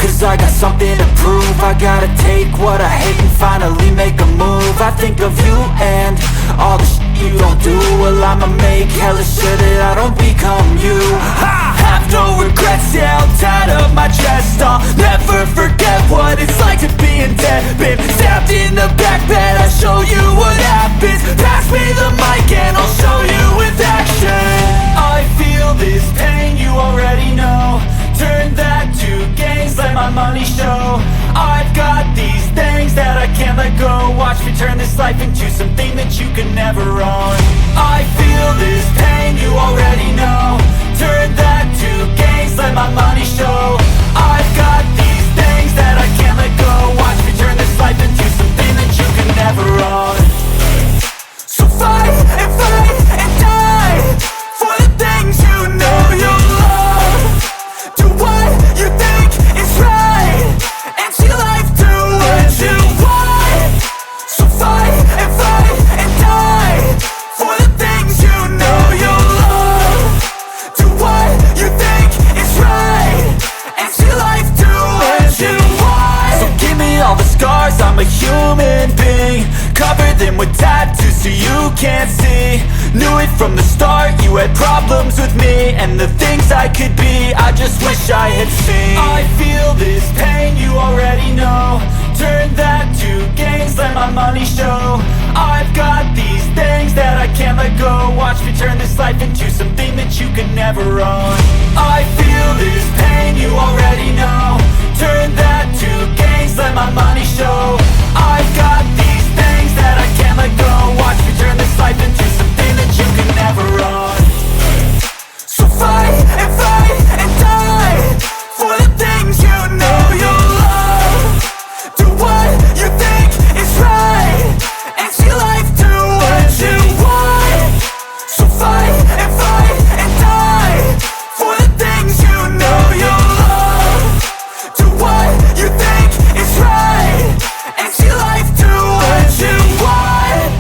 cause I got something to prove. I gotta take what I hate and finally make a move. I think of you and all the shit you don't do. Well, I'ma make hella sure that I don't become you. I have no regrets, yeah, I'll tie up my chest. I'll never forget what it's like to be in debt. Been stabbed in the back bed, I'll show you what happens. Pass me the mic and I'll show you with action. I feel this pain, you already know. Turn that to gains, let my money show. I've got these things that I can't let go. Watch me turn this life into something that you can never own. I feel this pain, you already know. Turn that to gains, let my money show. I've got these things that I can't let go. Watch me turn this life into something that you can never own. So fight and die for the things you know you love. Do what you think is right and see life do what you want. So fight and die for the things you know you love. Do what you think is right and see life do what you want. So give me all the scars, I'm a human being. Cover them with tattoos so you can't see. Knew it from the start, you had problems with me and the things I could be, I just wish I had seen. I feel this pain, you already know. Turn that to gains, let my money show. I've got these things that I can't let go. Watch me turn this life into something that you can never own. I feel this pain, you already know. Turn that to gains, let my money show. I've got these things that I can't let go. Watch me turn this life into something that you can never own. So fight and die for the things you know you love. Do what you think is right and see life do what you want. So fight and die for the things you know you love. Do what you think is right and see life do what you want.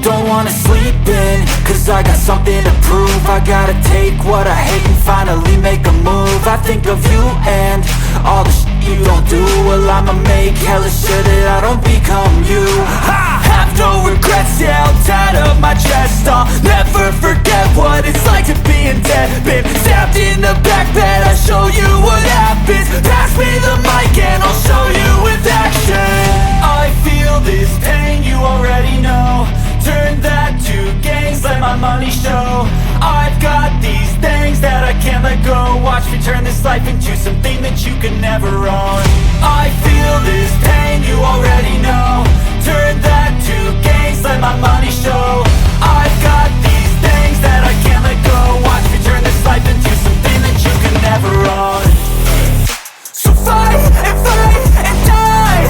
Don't wanna sleep in, cause I got something to prove. I gotta take what I hate and finally make a move. I think of you and all the shit you don't do. Well, I'ma make hella sure that I don't become you. I have no regrets, yeah, I'll tie up my chest. I'll never forget what it's like to be in debt. Been stabbed in the back bed, I'll show you what happens. Pass me the mic and I'll show you with action. I feel this pain, you already know. Turn that to gains, let my money show. I've got these things that I can't let go. Watch me turn this life into something that you can never own. I feel this pain, you already know. Turn that to gains, let my money show. I've got these things that I can't let go. Watch me turn this life into something that you can never own. So fight and die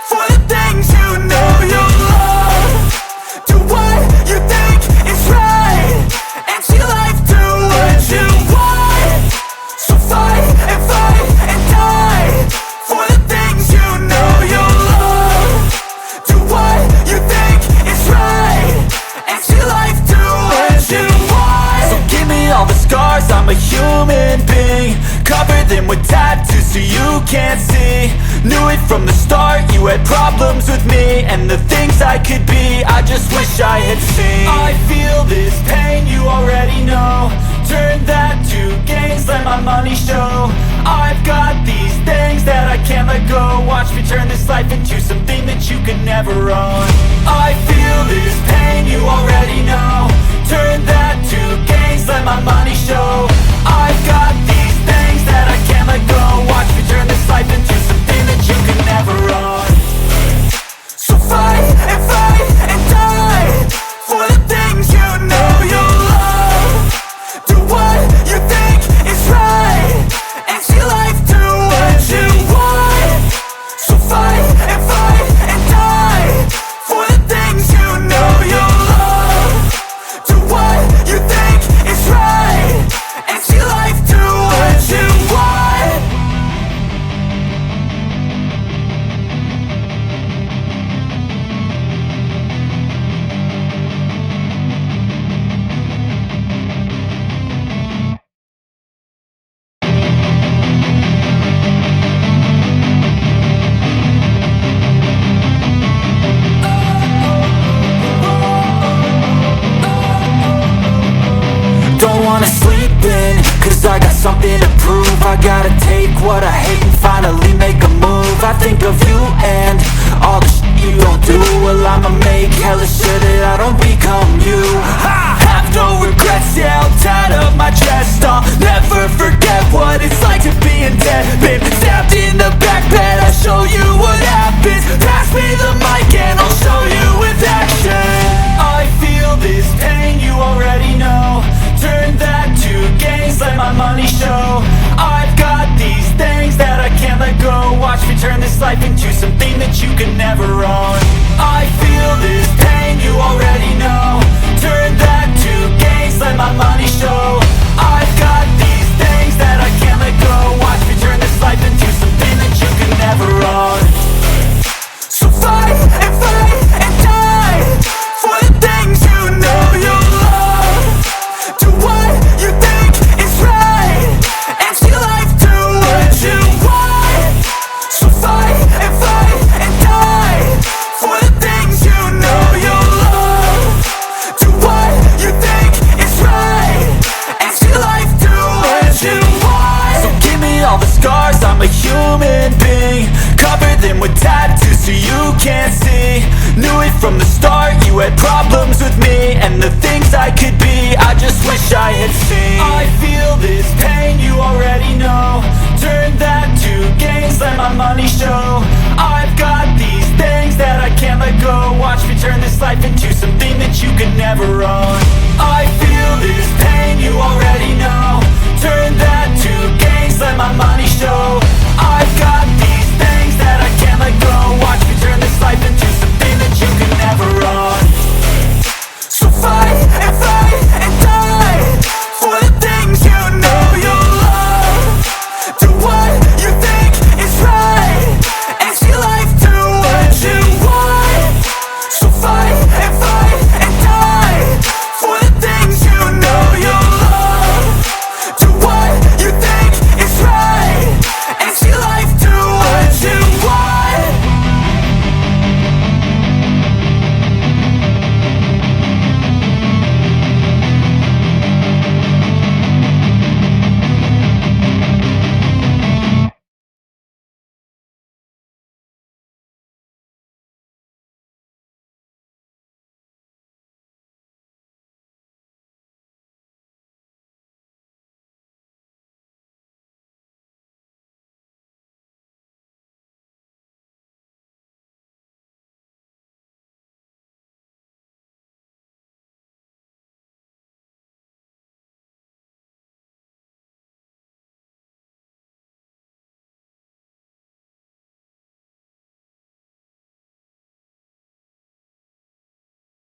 for the things you know you love. Do what you think is right and see life do what you want. So fight and die for the things you know you love. Do what you think is right and see life do what you want. So give me all the scars, I'm a human being. Cover them with tattoos so you can't see. Knew it from the start, you had problems with me and the things I could be, I just wish I had seen. I feel this pain, you already know. Turn that to gains, let my money show. I've got these things that I can't let go. Watch me turn this life into something that you can never own. I feel this pain, you already know. Turn that to gains, let my money show. I've got these things that I can't let go. Watch me turn this life into something that you can never own. So fight and die for the things you know you love. Do what you think is right and see life do what you want. So fight and die for the Cause I got something to prove. I gotta take what I hate and finally make a move. I think of you and all the shit you don't do. Well, I'ma make hella sure that I don't become you. I have no regrets, yeah, I'll tie up my chest. I'll never forget what it's like to be in debt. Been stabbed in the back bed, I'll show you what happens. Pass me the mic and I'll show you with action. I feel this pain, you already know. Turn that to gains, let my money show. I've got these things that I can't let go. Watch me turn this life into something that you can never own. I feel this pain, you already know. Turn that to gains, let my money show. I've got these things that I can't let go. Watch me turn this life into something that you can never own. So fight and die for the things you know you love. Do what you think is right and see life do what you want. So fight and die for the things you know you love. Do what you think is right and see life do what you want. So give me all the scars, I'm a human being. Cover them with tattoos so you can't see. Knew it from the start, you had problems with me and the things I could be, I just wish I had seen. I feel this pain, you already know. Turn that to gains, let my money show. I've got these things that I can't let go. Watch me turn this life into something that you could never own.